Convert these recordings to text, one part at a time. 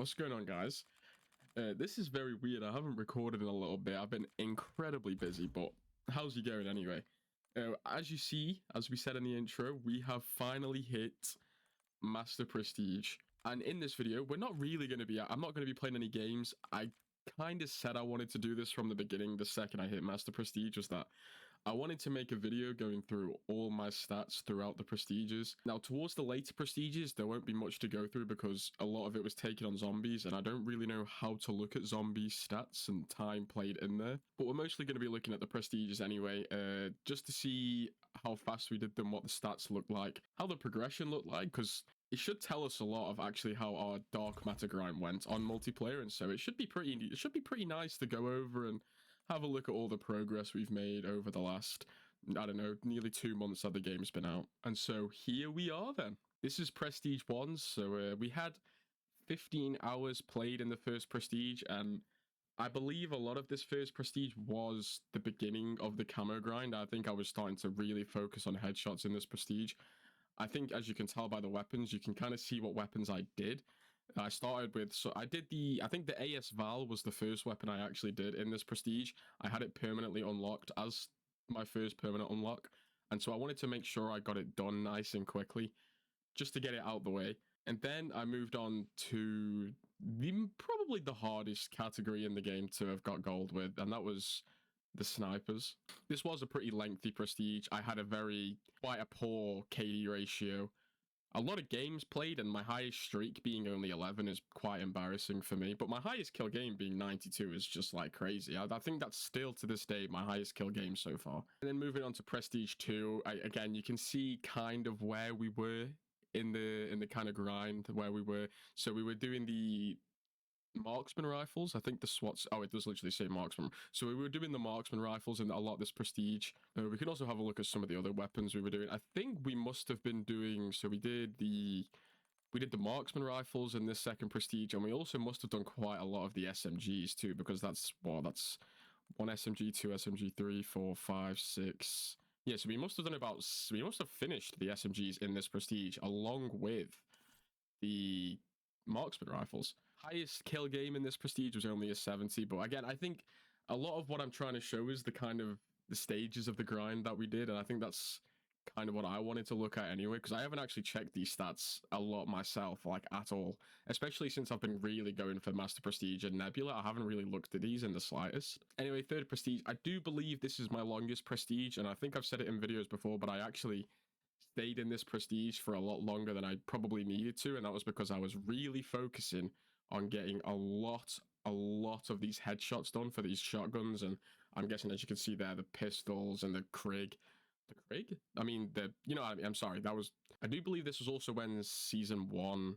what's going on, guys? This is very weird. I haven't recorded in a little bit. I've been incredibly busy, but how's you going anyway? As you see, as we said in the intro, we have finally hit Master Prestige. And in this video, we're not really going to be... I'm not going to be playing any games. I kind of said I wanted to do this from the beginning. The second I hit Master Prestige was that I wanted to make a video going through all my stats throughout the prestiges. Now, towards the later prestiges, there won't be much to go through because a lot of it was taken on zombies, and I don't really know how to look at zombie stats and time played in there. But we're mostly going to be looking at the prestiges anyway, just to see how fast we did them, what the stats look like, how the progression looked like, because it should tell us a lot of actually how our dark matter grind went on multiplayer, and so it should be pretty nice to go over and have a look at all the progress we've made over the last, I don't know, nearly 2 months that the game's been out. And so here we are then. This is Prestige 1, so we had 15 hours played in the first Prestige, and I believe a lot of this first Prestige was the beginning of the camo grind. I think I was starting to really focus on headshots in this Prestige. I think, as you can tell by the weapons, you can kind of see what weapons I did. I started with, so I think the AS Val was the first weapon I actually did in this Prestige. I had it permanently unlocked as my first permanent unlock, and so I wanted to make sure I got it done nice and quickly, just to get it out the way. And then I moved on to probably the hardest category in the game to have got gold with, and that was the snipers. This was a pretty lengthy Prestige. I had quite a poor KD ratio. A lot of games played, and my highest streak being only 11 is quite embarrassing for me. But my highest kill game being 92 is just like crazy. I think that's still to this day my highest kill game so far. And then moving on to Prestige 2, again, you can see kind of where we were in the kind of grind where we were. So we were doing the marksman rifles. I think the SWATs, oh, it does literally say marksman. So we were doing the marksman rifles in a lot of this Prestige. We can also have a look at some of the other weapons we were doing. I think we must have been doing, so we did the marksman rifles in this second Prestige, and we also must have done quite a lot of the SMGs too, because that's one SMG, two SMG, 3, 4, 5, 6. Yeah, so we must have finished the SMGs in this Prestige along with the marksman rifles. Highest kill game in this Prestige was only a 70, but again, I think a lot of what I'm trying to show is the kind of the stages of the grind that we did, and I think that's kind of what I wanted to look at anyway, because I haven't actually checked these stats a lot myself, like at all, especially since I've been really going for Master Prestige and Nebula. I haven't really looked at these in the slightest. Anyway, third Prestige, I do believe this is my longest Prestige, and I think I've said it in videos before, but I actually stayed in this Prestige for a lot longer than I probably needed to, and that was because I was really focusing on getting a lot of these headshots done for these shotguns, and I'm guessing, as you can see there, the pistols and the Krig. The Krig? I mean, you know what I mean? I'm sorry, I do believe this was also when Season 1,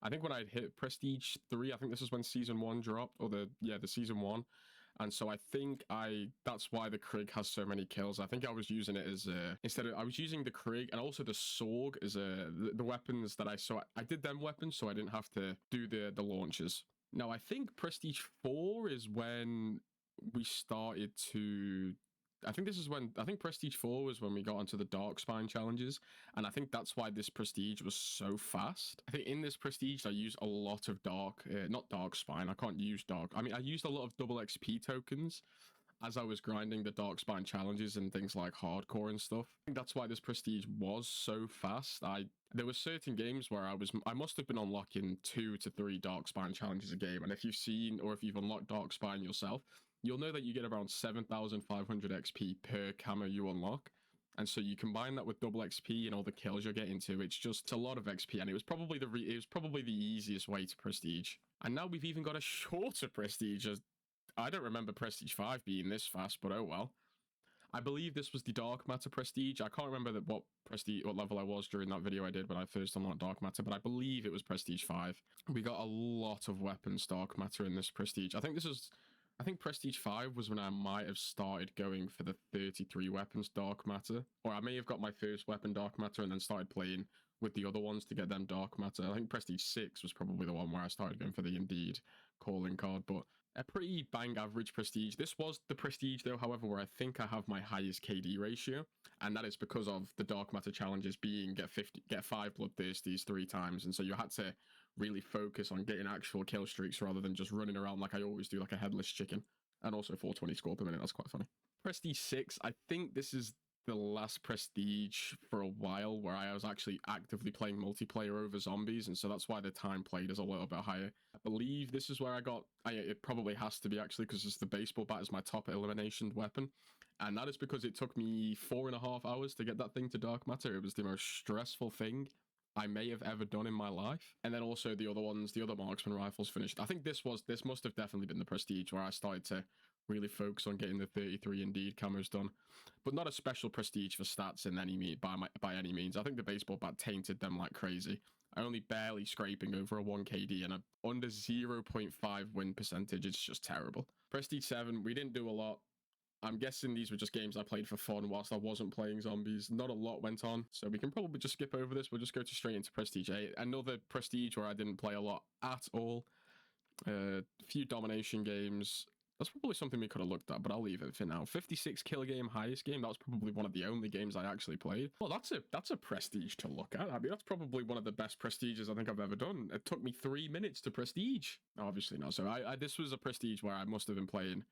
I think when I'd hit Prestige 3, I think this is when Season 1 dropped, or the Season 1. And so I think that's why the Krig has so many kills. I think I was using it as I was using the Krig and also the Sorg as the weapons that I did them weapons, so I didn't have to do the launches. Now, I think Prestige 4 is when we started to... I think Prestige 4 was when we got onto the Dark Spine challenges, and I think that's why this Prestige was so fast. I think in this Prestige, I used a lot of not Dark Spine, I can't use Dark. I mean, I used a lot of double XP tokens as I was grinding the Dark Spine challenges and things like Hardcore and stuff. I think that's why this Prestige was so fast. There were certain games where I must have been unlocking 2 to 3 Dark Spine challenges a game, and if you've seen or if you've unlocked Dark Spine yourself, you'll know that you get around 7,500 XP per camo you unlock. And so you combine that with double XP and all the kills you're getting to, it's just a lot of XP, and it was probably the easiest way to Prestige. And now we've even got a shorter Prestige. I don't remember Prestige 5 being this fast, but oh well. I believe this was the Dark Matter Prestige. I can't remember what level I was during that video I did when I first unlocked Dark Matter, but I believe it was Prestige 5. We got a lot of weapons Dark Matter in this Prestige. I think Prestige 5 was when I might have started going for the 33 weapons Dark Matter. Or I may have got my first weapon Dark Matter and then started playing with the other ones to get them Dark Matter. I think Prestige 6 was probably the one where I started going for the Indeed calling card, but a pretty bang average Prestige. This was the Prestige though, however, where I think I have my highest KD ratio, and that is because of the Dark Matter challenges being get 5 Bloodthirsties 3 times, and so you had to really focus on getting actual kill streaks rather than just running around like I always do, like a headless chicken. And also 420 score per minute, that's quite funny. Prestige 6, I think this is the last Prestige for a while where I was actually actively playing multiplayer over zombies, and so that's why the time played is a little bit higher. I believe this is where it probably has to be actually, because it's the baseball bat is my top elimination weapon, and that is because it took me 4.5 hours to get that thing to dark matter. It was the most stressful thing I may have ever done in my life. And then also the other ones, the other marksman rifles finished. I think this must have definitely been the Prestige where I started to really focus on getting the 33 Indeed camos done, but not a special Prestige for stats in by any means. I think the baseball bat tainted them like crazy. I only barely scraping over a 1 KD and a under 0.5 win percentage. It's just terrible. Prestige 7, we didn't do a lot. I'm guessing these were just games I played for fun whilst I wasn't playing zombies. Not a lot went on, so we can probably just skip over this. We'll just go straight into Prestige 8. Another Prestige where I didn't play a lot at all. A few domination games. That's probably something we could have looked at, but I'll leave it for now. 56 kill game, highest game. That was probably one of the only games I actually played. Well, that's a Prestige to look at. I mean, that's probably one of the best Prestiges I think I've ever done. It took me 3 minutes to Prestige. Obviously not. So this was a Prestige where I must have been playing.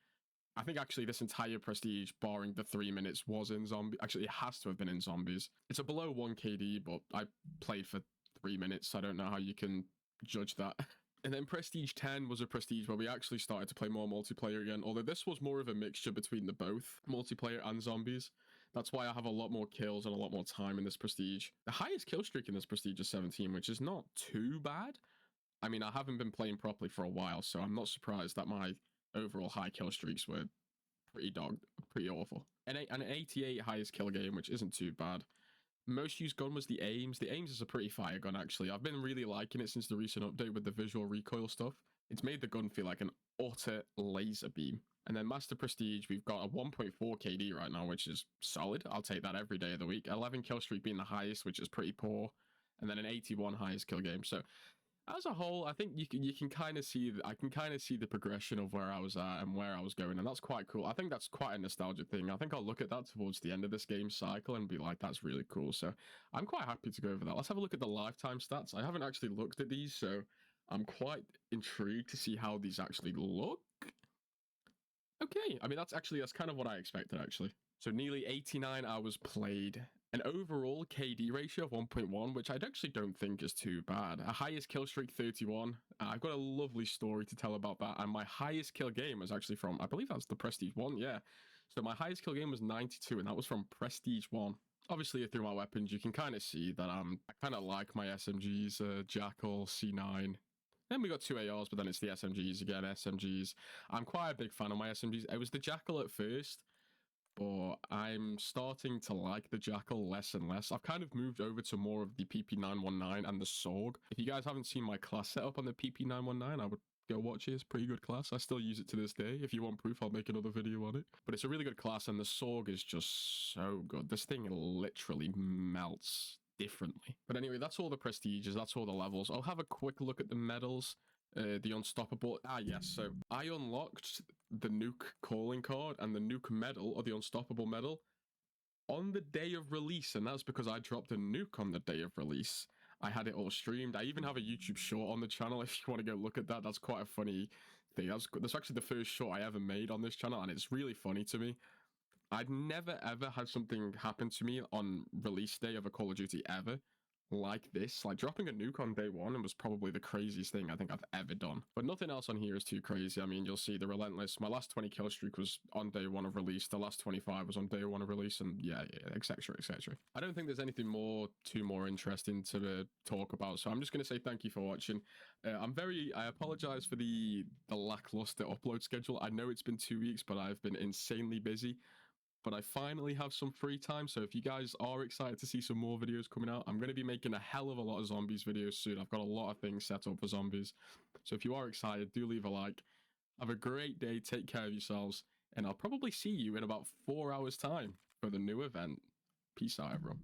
I think actually this entire Prestige, barring the 3 minutes, was in zombie. Actually, it has to have been in zombies. It's a below 1 KD, but I played for 3 minutes. So I don't know how you can judge that. And then Prestige 10 was a Prestige where we actually started to play more multiplayer again, although this was more of a mixture between the both, multiplayer and zombies. That's why I have a lot more kills and a lot more time in this Prestige. The highest kill streak in this Prestige is 17, which is not too bad. I mean, I haven't been playing properly for a while, so I'm not surprised that my overall high kill streaks were pretty awful. And an 88 highest kill game, which isn't too bad. Most used gun was the Ames. The Ames is a pretty fire gun, actually. I've been really liking it since the recent update with the visual recoil stuff. It's made the gun feel like an utter laser beam. And then Master Prestige, we've got a 1.4 KD right now, which is solid. I'll take that every day of the week. 11 kill streak being the highest, which is pretty poor. And then an 81 highest kill game. So as a whole, I think you can kind of see I can kind of see the progression of where I was at and where I was going, and that's quite cool. I think that's quite a nostalgic thing. I think I'll look at that towards the end of this game cycle and be like, that's really cool. So I'm quite happy to go over that. Let's have a look at the lifetime stats. I haven't actually looked at these, so I'm quite intrigued to see how these actually look. Okay, I mean that's kind of what I expected actually. So nearly 89 hours played. An overall KD ratio of 1.1, which I actually don't think is too bad. A highest kill streak 31. I've got a lovely story to tell about that. And my highest kill game was actually from, I believe that's the Prestige 1, yeah. So my highest kill game was 92, and that was from Prestige 1. Obviously, through my weapons, you can kind of see that I kind of like my SMGs, Jackal, C9. Then we got 2 ARs, but then it's the SMGs again, SMGs. I'm quite a big fan of my SMGs. It was the Jackal at first, but I'm starting to like the Jackal less and less. I've kind of moved over to more of the PP919 and the SORG. If you guys haven't seen my class setup on the PP919, I would go watch it. It's a pretty good class. I still use it to this day. If you want proof, I'll make another video on it. But it's a really good class, and the SORG is just so good. This thing literally melts differently. But anyway, that's all the prestiges. That's all the levels. I'll have a quick look at the medals. The Unstoppable. Yes. So I unlocked the Nuke calling card and the Nuke medal, or the Unstoppable medal, on the day of release, and that's because I dropped a nuke on the day of release. I had it all streamed. I even have a YouTube short on the channel if you want to go look at that. That's quite a funny thing. That's actually the first short I ever made on this channel, and it's really funny to me. I'd never ever had something happen to me on release day of a Call of Duty ever like this. Like dropping a nuke on day one was probably the craziest thing I think I've ever done. But nothing else on here is too crazy. I mean, you'll see the Relentless. My last 20 kill streak was on day one of release. The last 25 was on day one of release, and yeah, etc, etc. I don't think there's anything too more interesting to talk about, so I'm just going to say thank you for watching. I apologize for the lackluster upload schedule. I know it's been 2 weeks, but I've been insanely busy. But I finally have some free time, so if you guys are excited to see some more videos coming out, I'm going to be making a hell of a lot of zombies videos soon. I've got a lot of things set up for zombies. So if you are excited, do leave a like. Have a great day, take care of yourselves, and I'll probably see you in about 4 hours' time for the new event. Peace out, everyone.